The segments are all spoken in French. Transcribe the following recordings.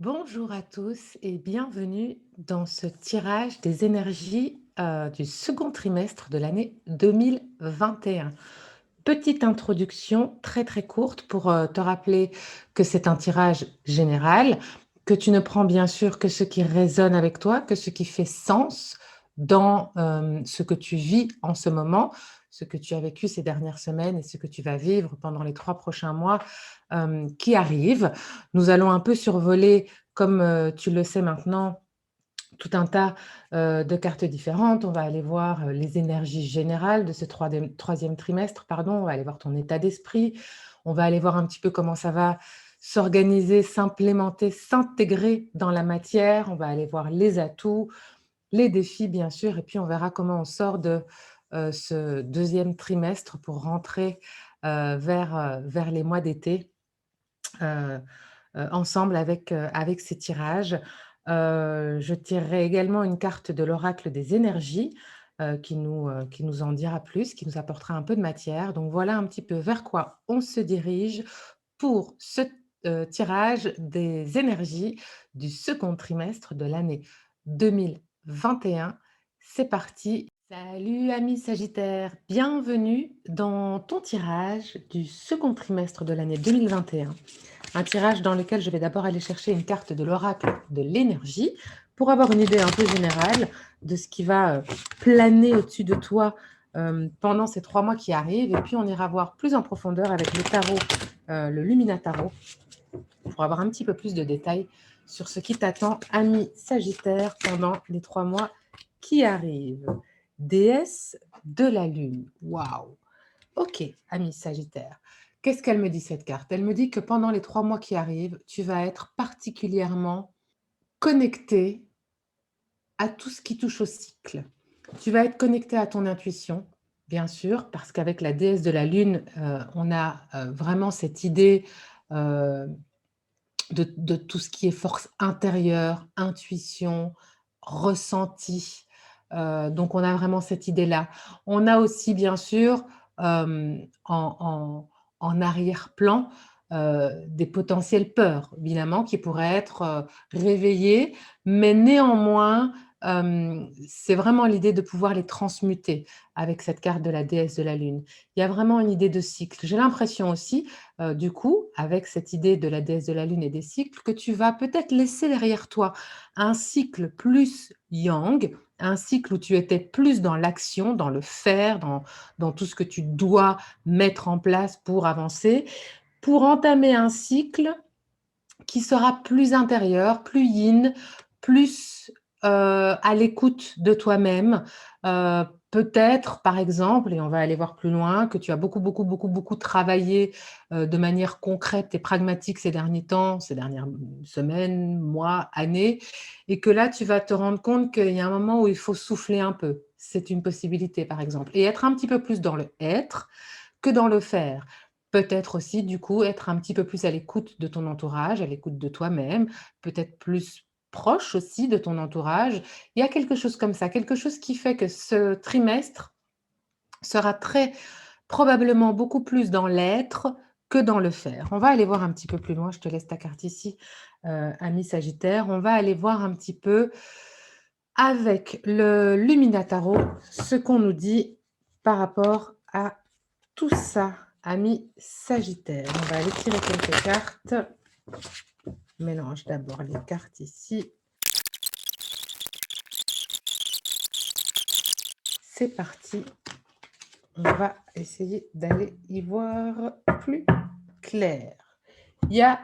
Bonjour à tous et bienvenue dans ce tirage des énergies du second trimestre de l'année 2021. Petite introduction très très courte pour te rappeler que c'est un tirage général, que tu ne prends bien sûr que ce qui résonne avec toi, que ce qui fait sens dans ce que tu vis en ce moment, ce que tu as vécu ces dernières semaines et ce que tu vas vivre pendant les 3 prochains mois qui arrivent. Nous allons un peu survoler, comme tu le sais maintenant, tout un tas, de cartes différentes. On va aller voir, les énergies générales de ce 3e trimestre, pardon. On va aller voir ton état d'esprit. On va aller voir un petit peu comment ça va s'organiser, s'implémenter, s'intégrer dans la matière. On va aller voir les atouts, les défis, bien sûr, et puis on verra comment on sort de, ce 2e trimestre pour rentrer, vers les mois d'été, heu ensemble avec ces tirages. Je tirerai également une carte de l'oracle des énergies, qui nous en dira plus, qui nous apportera un peu de matière. Donc voilà un petit peu vers quoi on se dirige pour ce, tirage des énergies du second trimestre de l'année 2021. C'est parti. Salut ami Sagittaire, bienvenue dans ton tirage du second trimestre de l'année 2021. Un tirage dans lequel je vais d'abord aller chercher une carte de l'oracle de l'énergie pour avoir une idée un peu générale de ce qui va planer au-dessus de toi pendant ces 3 mois qui arrivent. Et puis on ira voir plus en profondeur avec le tarot, le Lumina Tarot, pour avoir un petit peu plus de détails sur ce qui t'attend, ami Sagittaire, pendant les 3 mois qui arrivent. Déesse de la Lune. Waouh! Ok, ami Sagittaire. Qu'est-ce qu'elle me dit cette carte? Elle me dit que pendant les 3 mois qui arrivent, tu vas être particulièrement connecté à tout ce qui touche au cycle. Tu vas être connecté à ton intuition, bien sûr, parce qu'avec la déesse de la Lune, on a vraiment cette idée euh, de tout ce qui est force intérieure, intuition, ressenti. Donc, on a vraiment cette idée-là. On a aussi, bien sûr, en arrière-plan, des potentielles peurs, évidemment, qui pourraient être réveillées, mais néanmoins, c'est vraiment l'idée de pouvoir les transmuter avec cette carte de la déesse de la Lune. Il y a vraiment une idée de cycle. J'ai l'impression aussi du coup, avec cette idée de la déesse de la Lune et des cycles, que tu vas peut-être laisser derrière toi un cycle plus yang, un cycle où tu étais plus dans l'action, dans le faire, dans tout ce que tu dois mettre en place pour avancer, pour entamer un cycle qui sera plus intérieur, plus yin, plus à l'écoute de toi-même. Peut-être, par exemple, et on va aller voir plus loin, que tu as beaucoup, beaucoup, beaucoup, beaucoup travaillé de manière concrète et pragmatique ces derniers temps, ces dernières semaines, mois, années, et que là, tu vas te rendre compte qu'il y a un moment où il faut souffler un peu. C'est une possibilité, par exemple, et être un petit peu plus dans le être que dans le faire. Peut-être aussi, du coup, être un petit peu plus à l'écoute de ton entourage, à l'écoute de toi-même, peut-être plus proche aussi de ton entourage. Il y a quelque chose comme ça, quelque chose qui fait que ce trimestre sera très probablement beaucoup plus dans l'être que dans le faire. On va aller voir un petit peu plus loin, je te laisse ta carte ici, ami Sagittaire. On va aller voir un petit peu avec le Luminataro ce qu'on nous dit par rapport à tout ça, ami Sagittaire. On va aller tirer quelques cartes. Mélange d'abord les cartes ici. C'est parti. On va essayer d'aller y voir plus clair. Il y a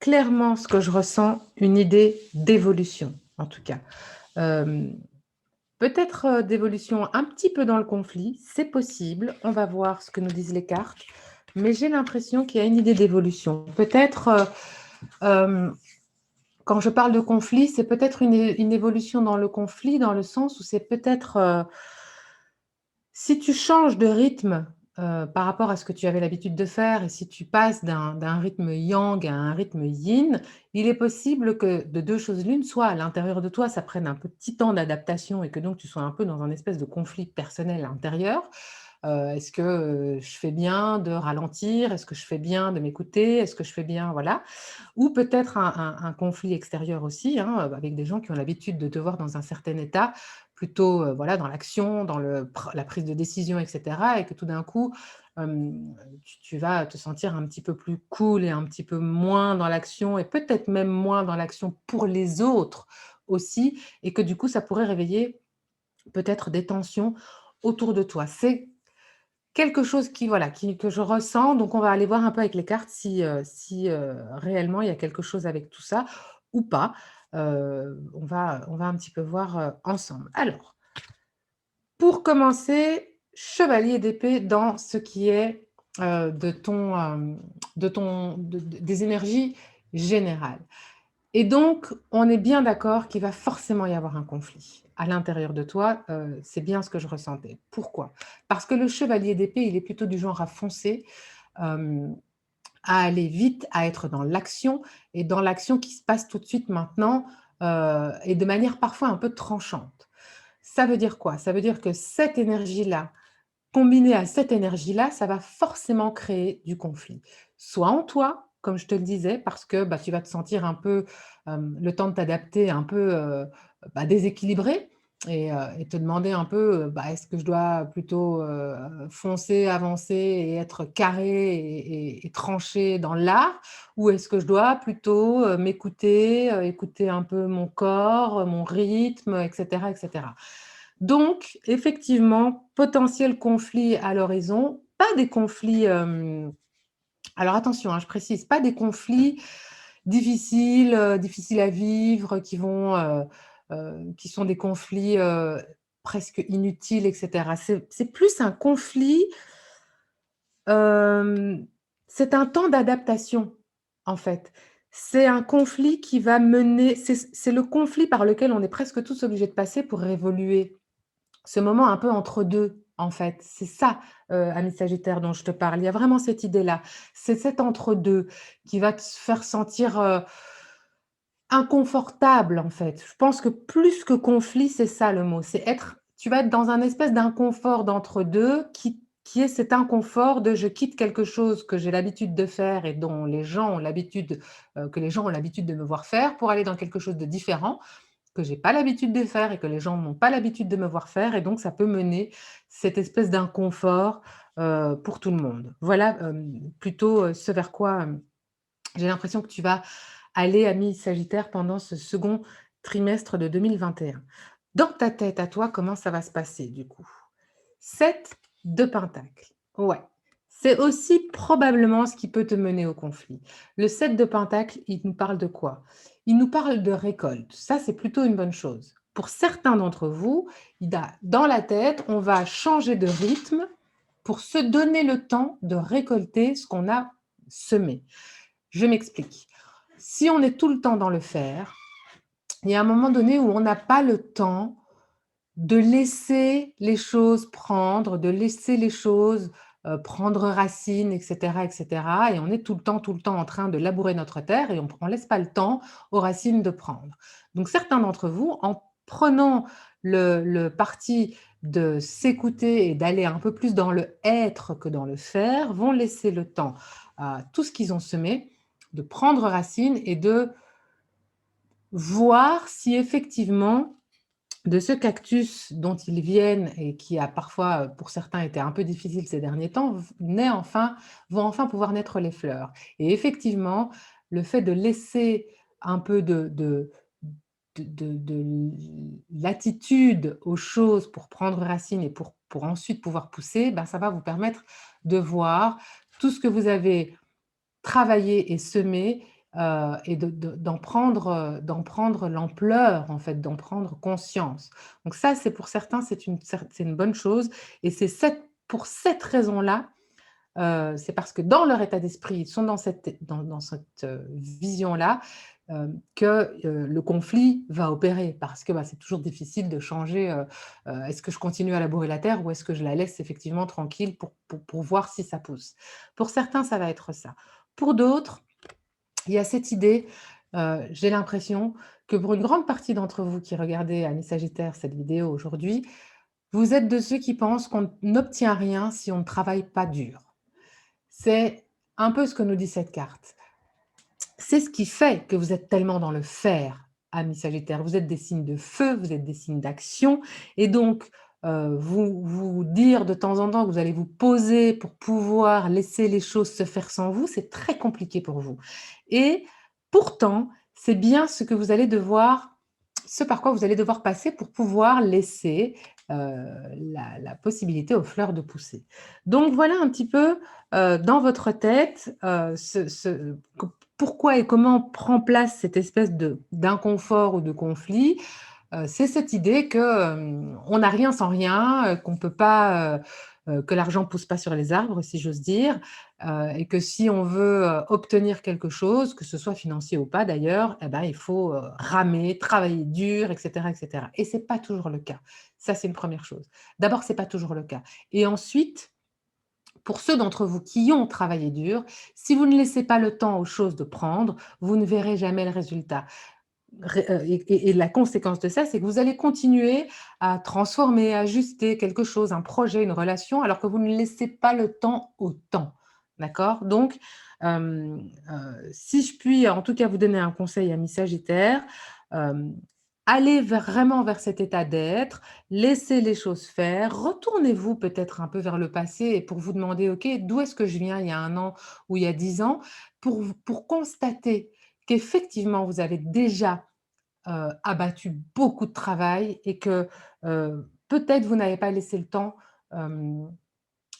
clairement ce que je ressens, une idée d'évolution, en tout cas. Euh, Peut-être d'évolution un petit peu dans le conflit, c'est possible. On va voir ce que nous disent les cartes. Mais j'ai l'impression qu'il y a une idée d'évolution. Peut-être quand je parle de conflit, c'est peut-être une évolution dans le conflit, dans le sens où c'est peut-être, si tu changes de rythme par rapport à ce que tu avais l'habitude de faire, et si tu passes d'un rythme yang à un rythme yin, il est possible que de deux choses l'une, soit à l'intérieur de toi, ça prenne un petit temps d'adaptation et que donc tu sois un peu dans un espèce de conflit personnel intérieur, Est-ce que, je fais bien de ralentir? Est-ce que je fais bien de m'écouter? Est-ce que je fais bien voilà. Ou peut-être un conflit extérieur aussi, hein, avec des gens qui ont l'habitude de te voir dans un certain état, plutôt, voilà, dans l'action, dans la prise de décision et cetera et que tout d'un coup, tu vas te sentir un petit peu plus cool et un petit peu moins dans l'action et peut-être même moins dans l'action pour les autres aussi et que du coup, ça pourrait réveiller peut-être des tensions autour de toi. C'est quelque chose qui voilà, que je ressens, donc on va aller voir un peu avec les cartes si réellement il y a quelque chose avec tout ça ou pas. On va un petit peu voir, ensemble. Alors, pour commencer, chevalier d'épée dans ce qui est, des énergies générales. Et donc, on est bien d'accord qu'il va forcément y avoir un conflit à l'intérieur de toi, c'est bien ce que je ressentais. Pourquoi? Parce que le chevalier d'épée, il est plutôt du genre à foncer, hem, à aller vite, à être dans l'action et dans l'action qui se passe tout de suite maintenant, et de manière parfois un peu tranchante. Ça veut dire quoi? Ça veut dire que cette énergie-là, combinée à cette énergie-là, ça va forcément créer du conflit. Soit en toi, comme je te le disais, parce que, bah, tu vas te sentir un peu, le temps de t'adapter un peu, bah, déséquilibré et te demander un peu, bah, est-ce que je dois plutôt, foncer, avancer et être carré et tranché dans l'art? Ou est-ce que je dois plutôt, m'écouter, écouter un peu mon corps, mon rythme et cetera et cetera? Donc effectivement, potentiel conflit à l'horizon, pas des conflits, alors attention, hein, je précise, pas des conflits difficiles, difficiles à vivre, qui sont des conflits, presque inutiles et cetera. C'est plus un conflit, hem, c'est un temps d'adaptation, en fait. C'est un conflit qui va mener c'est le conflit par lequel on est presque tous obligés de passer pour évoluer. Ce moment un peu entre 2 en fait. C'est ça, ami Sagittaire, dont je te parle. Il y a vraiment cette idée-là. C'est cet entre-deux qui va te faire sentir, inconfortable, en fait. Je pense que plus que conflit, c'est ça le mot. C'est être tu vas être dans un espèce d'inconfort d'entre-deux qui est cet inconfort de: «Je quitte quelque chose que j'ai l'habitude de faire et dont les gens ont l'habitude, que les gens ont l'habitude de me voir faire pour aller dans quelque chose de différent» que j'ai pas l'habitude de faire et que les gens n'ont pas l'habitude de me voir faire et donc ça peut mener cette espèce d'inconfort, pour tout le monde. Voilà, plutôt, ce vers quoi, j'ai l'impression que tu vas aller, ami Sagittaire, pendant ce second trimestre de 2021. Dans ta tête à toi, comment ça va se passer du coup? 7 de Pentacle. Ouais. C'est aussi probablement ce qui peut te mener au conflit. Le 7 de Pentacle, il nous parle de quoi? Il nous parle de récolte. Ça, c'est plutôt une bonne chose. Pour certains d'entre vous, dans la tête, on va changer de rythme pour se donner le temps de récolter ce qu'on a semé. Je m'explique. Si on est tout le temps dans le faire, il y a un moment donné où on n'a pas le temps de laisser les choses prendre, de laisser les choses, prendre racine et cetera et on est tout le temps en train de labourer notre terre et on laisse pas le temps aux racines de prendre. Donc certains d'entre vous, en prenant le parti de s'écouter et d'aller un peu plus dans le être que dans le faire, vont laisser le temps à tout ce qu'ils ont semé de prendre racine et de voir si effectivement de ce cactus dont ils viennent et qui a parfois, pour certains, été un peu difficile ces derniers temps, vont enfin pouvoir naître les fleurs. Et effectivement, le fait de laisser un peu de latitude aux choses pour prendre racine et pour ensuite pouvoir pousser, ben, ça va vous permettre de voir tout ce que vous avez travailler et semer, et d'en prendre l'ampleur en fait, d'en prendre conscience. Donc ça, c'est pour certains, c'est une bonne chose et pour cette raison-là, c'est parce que dans leur état d'esprit, ils sont dans cette vision-là, que, le conflit va opérer parce que, bah, c'est toujours difficile de changer, est-ce que je continue à labourer la terre ou est-ce que je la laisse effectivement tranquille pour voir si ça pousse? Pour certains, ça va être ça. Pour d'autres, il y a cette idée, j'ai l'impression que pour une grande partie d'entre vous qui regardez, amis Sagittaires, cette vidéo aujourd'hui, Vous êtes de ceux qui pensent qu'on n'obtient rien si on ne travaille pas dur. C'est un peu ce que nous dit cette carte. C'est ce qui fait que vous êtes tellement dans le faire, amis Sagittaire. Vous êtes des signes de feu, vous êtes des signes d'action et donc vous dire de temps en temps que vous allez vous poser pour pouvoir laisser les choses se faire sans vous, c'est très compliqué pour vous et pourtant, c'est bien ce par quoi vous allez devoir passer pour pouvoir laisser, la possibilité aux fleurs de pousser. Donc voilà un petit peu, dans votre tête, ce pourquoi et comment prend place cette espèce d'inconfort ou de conflit, c'est cette idée que, on n'a rien sans rien, qu'on peut pas, que l'argent pousse pas sur les arbres, si j'ose dire, et que si on veut, obtenir quelque chose, que ce soit financier ou pas d'ailleurs, eh ben, il faut, ramer, travailler dur et cetera et c'est pas toujours le cas. Ça, c'est une première chose. D'abord, c'est pas toujours le cas et ensuite, pour ceux d'entre vous qui ont travaillé dur, si vous ne laissez pas le temps aux choses de prendre, vous ne verrez jamais le résultat. Et la conséquence de ça, c'est que vous allez continuer à transformer, ajuster quelque chose, un projet, une relation, alors que vous ne laissez pas le temps au temps. D'accord? Donc, si je puis en tout cas vous donner un conseil, amis Sagittaire, hem, allez vraiment vers cet état d'être, laissez les choses faire, retournez-vous peut-être un peu vers le passé et pour vous demander: «OK, d'où est-ce que je viens il y a 1 an ou il y a 10 ans?» pour constater qu'effectivement vous avez déjà abattu beaucoup de travail et que, peut-être vous n'avez pas laissé le temps, hem,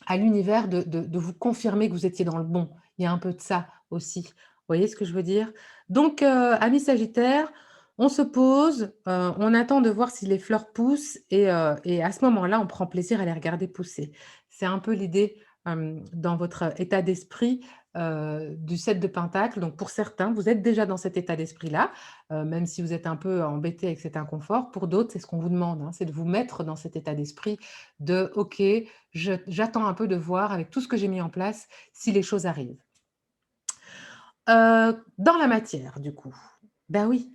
à l'univers de vous confirmer que vous étiez dans le bon. Il y a un peu de ça aussi. Vous voyez ce que je veux dire? Donc, amis Sagittaire, on se pose, on attend de voir si les fleurs poussent et à ce moment-là, on prend plaisir à les regarder pousser. C'est un peu l'idée, dans votre état d'esprit, du 7 de Pentacle. Donc pour certains, vous êtes déjà dans cet état d'esprit-là, même si vous êtes un peu embêté avec cet inconfort. Pour d'autres, c'est ce qu'on vous demande, hein, c'est de vous mettre dans cet état d'esprit de: «OK, j'attends un peu de voir avec tout ce que j'ai mis en place si les choses arrivent». Dans la matière du coup, ben oui,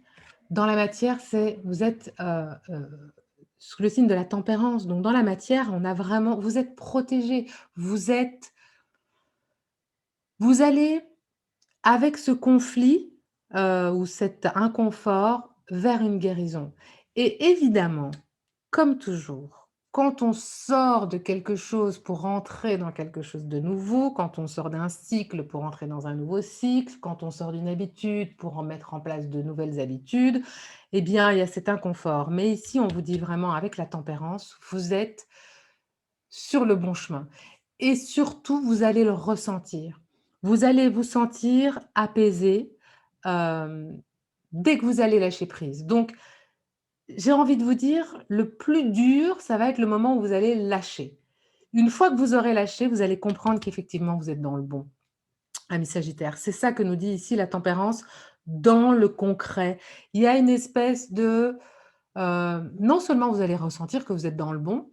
dans la matière, c'est vous êtes, sous le signe de la tempérance, donc dans la matière, on a vraiment vous êtes protégés, vous êtes vous allez avec ce conflit, ou cet inconfort vers une guérison et évidemment, comme toujours, quand on sort de quelque chose pour rentrer dans quelque chose de nouveau, quand on sort d'un cycle pour entrer dans un nouveau cycle, quand on sort d'une habitude pour en mettre en place de nouvelles habitudes, eh bien, il y a cet inconfort. Mais ici, on vous dit vraiment avec la tempérance, vous êtes sur le bon chemin et surtout, vous allez le ressentir. Vous allez vous sentir apaisé, hem, dès que vous allez lâcher prise. Donc j'ai envie de vous dire, le plus dur, ça va être le moment où vous allez lâcher. Une fois que vous aurez lâché, vous allez comprendre qu'effectivement vous êtes dans le bon, amis Sagittaire. C'est ça que nous dit ici la tempérance dans le concret. Il y a une espèce de, non seulement vous allez ressentir que vous êtes dans le bon,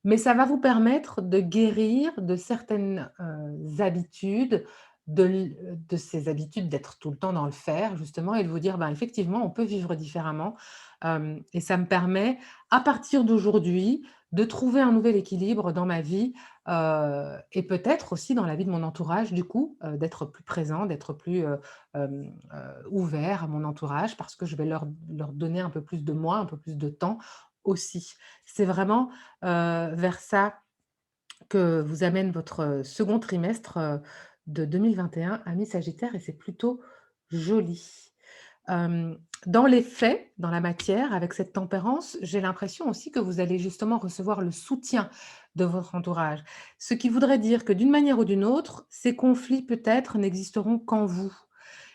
mais ça va vous permettre de guérir de certaines, habitudes, de ces habitudes d'être tout le temps dans le faire justement et de vous dire: «Ben, effectivement, on peut vivre différemment, et ça me permet, à partir d'aujourd'hui, de trouver un nouvel équilibre dans ma vie, et peut-être aussi dans la vie de mon entourage du coup, d'être plus présent, d'être plus, ouvert à mon entourage parce que je vais leur donner un peu plus de moi, un peu plus de temps aussi». C'est vraiment, vers ça que vous amène votre, 2 trimestre, de 2021, amis Sagittaire et c'est plutôt joli. Hem, dans les faits, dans la matière, avec cette tempérance, j'ai l'impression aussi que vous allez justement recevoir le soutien de votre entourage. Ce qui voudrait dire que d'une manière ou d'une autre, ces conflits peut-être n'existeront qu'en vous.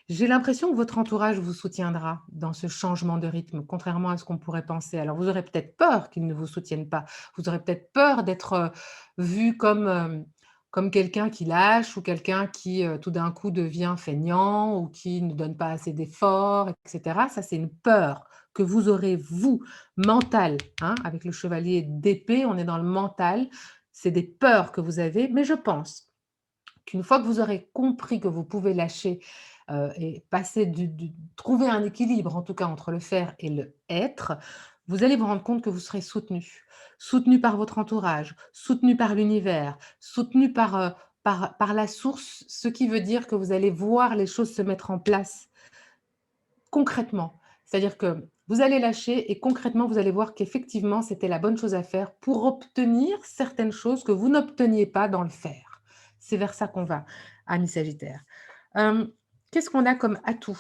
J'ai l'impression que votre entourage vous soutiendra dans ce changement de rythme, contrairement à ce qu'on pourrait penser. Alors vous aurez peut-être peur qu'ils ne vous soutiennent pas. Vous aurez peut-être peur d'être, vu comme, comme quelqu'un qui lâche ou quelqu'un qui, tout d'un coup devient feignant ou qui ne donne pas assez d'efforts et cetera. Ça, c'est une peur que vous aurez vous, mentale, hein, avec le chevalier d'épée, on est dans le mental. C'est des peurs que vous avez, mais je pense qu'une fois que vous aurez compris que vous pouvez lâcher, et passer trouver un équilibre, en tout cas, entre le faire et le être, vous allez vous rendre compte que vous serez soutenu. Soutenu par votre entourage, soutenu par l'univers, soutenu par la source, ce qui veut dire que vous allez voir les choses se mettre en place concrètement. C'est-à-dire que vous allez lâcher et concrètement, vous allez voir qu'effectivement, c'était la bonne chose à faire pour obtenir certaines choses que vous n'obteniez pas dans le faire. C'est vers ça qu'on va, amis Sagittaire. Qu'est-ce qu'on a comme atout?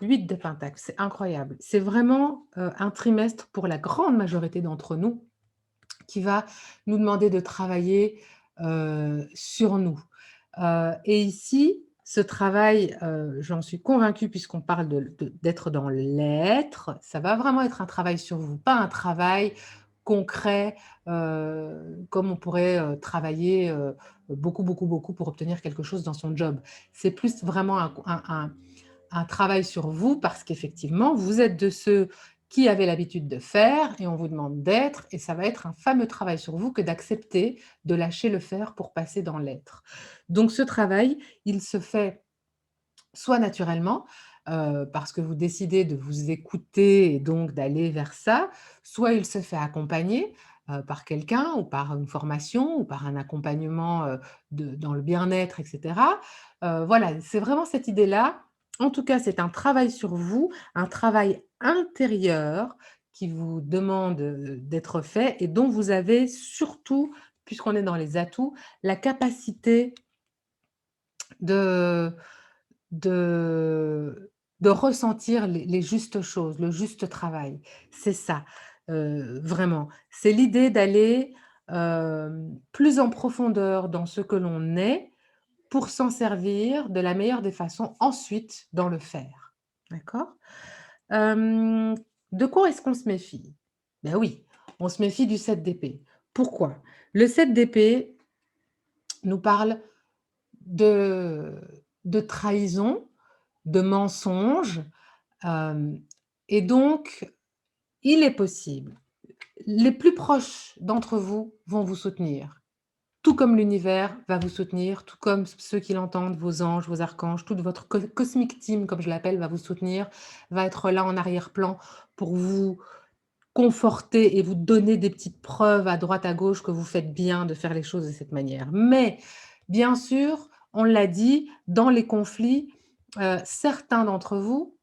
8 de Pentacle, c'est incroyable. C'est vraiment, un trimestre pour la grande majorité d'entre nous qui va nous demander de travailler, sur nous. Et ici, ce travail, j'en suis convaincue puisqu'on parle d'être dans l'être, ça va vraiment être un travail sur vous, pas un travail concret, comme on pourrait, travailler, beaucoup, beaucoup, beaucoup pour obtenir quelque chose dans son job. C'est plus vraiment un travail sur vous parce qu'effectivement, vous êtes de ceux qui avaient l'habitude de faire et on vous demande d'être et ça va être un fameux travail sur vous que d'accepter de lâcher le faire pour passer dans l'être. Donc ce travail, il se fait soit naturellement, parce que vous décidez de vous écouter et donc d'aller vers ça, soit il se fait accompagner, par quelqu'un ou par une formation ou par un accompagnement, dans le bien-être et cetera. Voilà, c'est vraiment cette idée-là. En tout cas, c'est un travail sur vous, un travail intérieur qui vous demande, d'être fait et dont vous avez surtout, puisqu'on est dans les atouts, la capacité de de de ressentir les justes choses, le juste travail. C'est ça, vraiment. C'est l'idée d'aller, plus en profondeur dans ce que l'on est, pour s'en servir de la meilleure des façons ensuite dans le faire. D'accord? Hem, de quoi est-ce qu'on se méfie? Ben oui, on se méfie du 7 d'épée. Pourquoi? Le 7 d'épée nous parle de trahison, de mensonges, hem et donc il est possible, les plus proches d'entre vous vont vous soutenir, tout comme l'univers va vous soutenir, tout comme ceux qui l'entendent, vos anges, vos archanges, toute votre cosmic team, comme je l'appelle, va vous soutenir, va être là en arrière-plan pour vous conforter et vous donner des petites preuves à droite, à gauche que vous faites bien de faire les choses de cette manière. Mais bien sûr, on l'a dit, dans les conflits, certains d'entre vous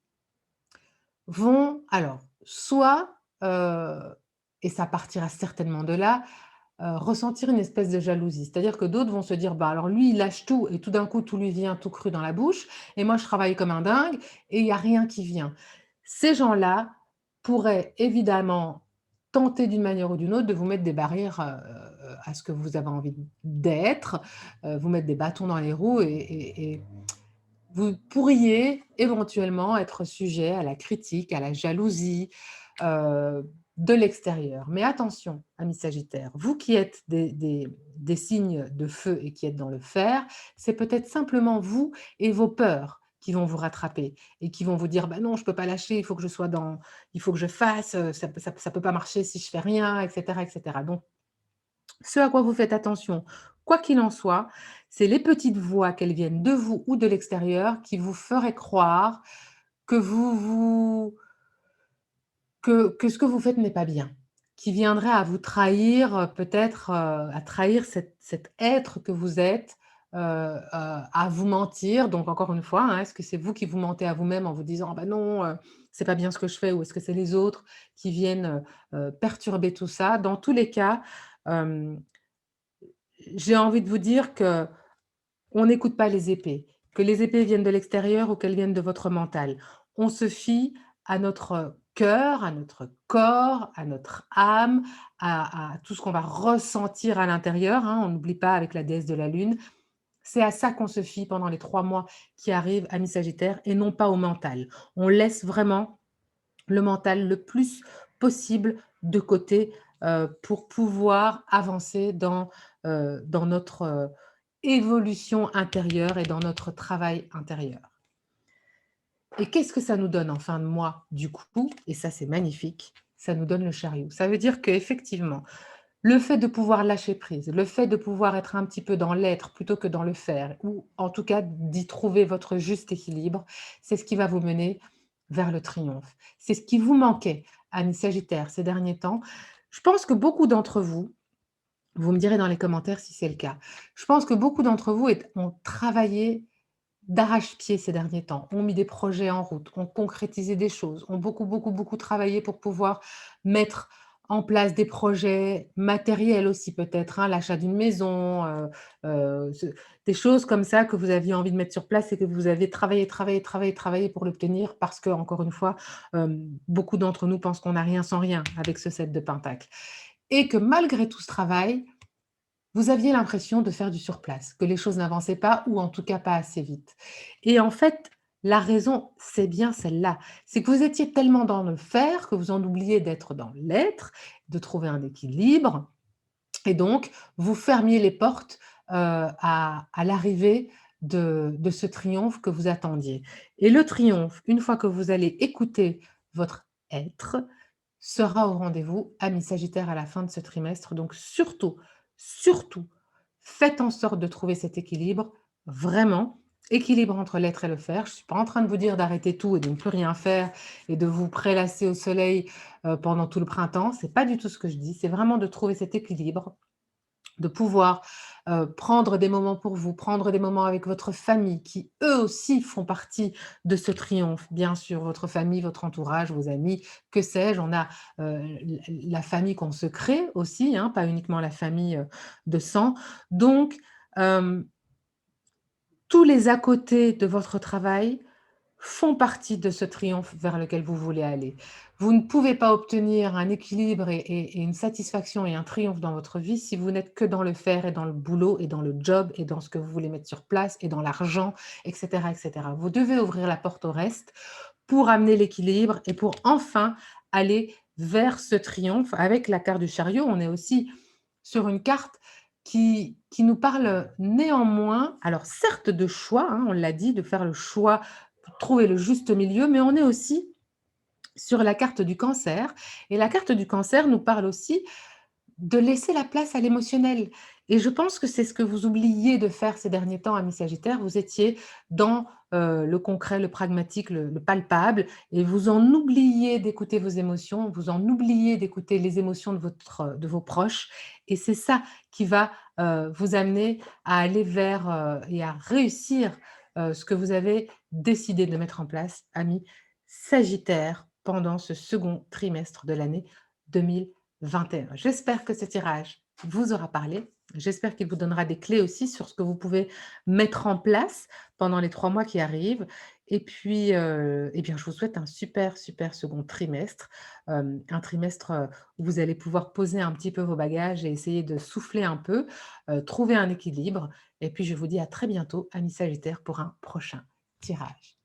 vont alors soit, et ça partira certainement de là, ressentir une espèce de jalousie. C'est-à-dire que d'autres vont se dire: «Bah, alors lui, il lâche tout et tout d'un coup, tout lui vient tout cru dans la bouche et moi, je travaille comme un dingue et il y a rien qui vient». Ces gens-là pourraient évidemment tenter d'une manière ou d'une autre de vous mettre des barrières, à ce que vous avez envie d'être, vous mettre des bâtons dans les roues et vous pourriez éventuellement être sujet à la critique, à la jalousie, de l'extérieur. Mais attention, amis Sagittaires, vous qui êtes des signes de feu et qui êtes dans le fer, c'est peut-être simplement vous et vos peurs qui vont vous rattraper et qui vont vous dire: «Bah non, je peux pas lâcher, il faut que je fasse, ça peut pas marcher si je fais rien» et cetera et cetera. Donc ce à quoi vous faites attention, quoi qu'il en soit, c'est les petites voix, qu'elles viennent de vous ou de l'extérieur, qui vous feraient croire que que ce que vous faites n'est pas bien, qui viendraient à vous trahir, peut-être, à trahir cet être que vous êtes, à vous mentir. Donc encore une fois, hein, est-ce que c'est vous qui vous mentez à vous-même en vous disant: «Ah bah non, c'est pas bien ce que je fais» ou est-ce que c'est les autres qui viennent, perturber tout ça? Dans tous les cas, hem j'ai envie de vous dire que on n'écoute pas les épées, que les épées viennent de l'extérieur ou qu'elles viennent de votre mental. On se fie à notre cœur, à notre corps, à notre âme, à tout ce qu'on va ressentir à l'intérieur, hein. On n'oublie pas avec la déesse de la lune. C'est à ça qu'on se fie pendant les 3 mois qui arrivent, amis Sagittaire, et non pas au mental. On laisse vraiment le mental le plus possible de côté, pour pouvoir avancer dans notre, évolution intérieure et dans notre travail intérieur. Et qu'est-ce que ça nous donne en fin de mois, du coup? Et ça, c'est magnifique, ça nous donne le chariot. Ça veut dire qu'effectivement, Le fait de pouvoir lâcher prise, le fait de pouvoir être un petit peu dans l'être plutôt que dans le faire ou en tout cas d'y trouver votre juste équilibre, c'est ce qui va vous mener vers le triomphe. C'est ce qui vous manquait, amis Sagittaires, ces derniers temps. Je pense que beaucoup d'entre vous, vous me direz dans les commentaires si c'est le cas, je pense que beaucoup d'entre vous ont travaillé d'arrache-pied ces derniers temps, ont mis des projets en route, ont concrétisé des choses, ont beaucoup, beaucoup, beaucoup travaillé pour pouvoir mettre en place des projets matériels aussi peut-être, hein, l'achat d'une maison, ce des choses comme ça que vous aviez envie de mettre sur place et que vous avez travaillé, travaillé, travaillé, travaillé pour l'obtenir parce que encore une fois, beaucoup d'entre nous pensent qu'on n'a rien sans rien avec ce 7 de pentacles et que malgré tout ce travail, vous aviez l'impression de faire du surplace, que les choses n'avançaient pas ou en tout cas pas assez vite. Et en fait, la raison, c'est bien celle-là. C'est que vous étiez tellement dans le faire que vous en oubliez d'être dans l'être, de trouver un équilibre et donc vous fermiez les portes, à l'arrivée de ce triomphe que vous attendiez. Et le triomphe, une fois que vous allez écouter votre être, sera au rendez-vous, amis Sagittaire, à la fin de ce trimestre. Donc surtout, surtout, faites en sorte de trouver cet équilibre, vraiment, équilibre entre l'être et le faire. Je ne suis pas en train de vous dire d'arrêter tout et de ne plus rien faire et de vous prélasser au soleil pendant tout le printemps. C'est pas du tout ce que je dis. C'est vraiment de trouver cet équilibre, de pouvoir prendre des moments pour vous, prendre des moments avec votre famille qui, eux aussi, font partie de ce triomphe. Bien sûr, votre famille, votre entourage, vos amis, que sais-je. On a la famille qu'on se crée aussi, hein, pas uniquement la famille de sang. Donc, euh, tous les à côté de votre travail font partie de ce triomphe vers lequel vous voulez aller. Vous ne pouvez pas obtenir un équilibre et une satisfaction et un triomphe dans votre vie si vous n'êtes que dans le faire et dans le boulot et dans le job et dans ce que vous voulez mettre sur place et dans l'argent, etc., etc. Vous devez ouvrir la porte au reste pour amener l'équilibre et pour enfin aller vers ce triomphe. Avec la carte du chariot, on est aussi sur une carte qui nous parle néanmoins, alors certes de choix, hein, on l'a dit, de faire le choix pour trouver le juste milieu, mais on est aussi sur la carte du cancer. Et la carte du cancer nous parle aussi de laisser la place à l'émotionnel. Et je pense que c'est ce que vous oubliez de faire ces derniers temps, amis Sagittaire. Vous étiez dans le concret, le pragmatique, le palpable, et vous en oubliez d'écouter vos émotions, vous en oubliez d'écouter les émotions de vos proches. Et c'est ça qui va vous amener à aller vers et à réussir ce que vous avez décidé de mettre en place, amis Sagittaire, pendant ce second trimestre de l'année 2021. J'espère que ce tirage vous aura parlé. J'espère qu'il vous donnera des clés aussi sur ce que vous pouvez mettre en place pendant les 3 mois qui arrivent. Et puis, eh bien, je vous souhaite un super, super second trimestre, un trimestre, où vous allez pouvoir poser un petit peu vos bagages et essayer de souffler un peu, trouver un équilibre. Et puis, je vous dis à très bientôt, amis Sagittaires, pour un prochain tirage.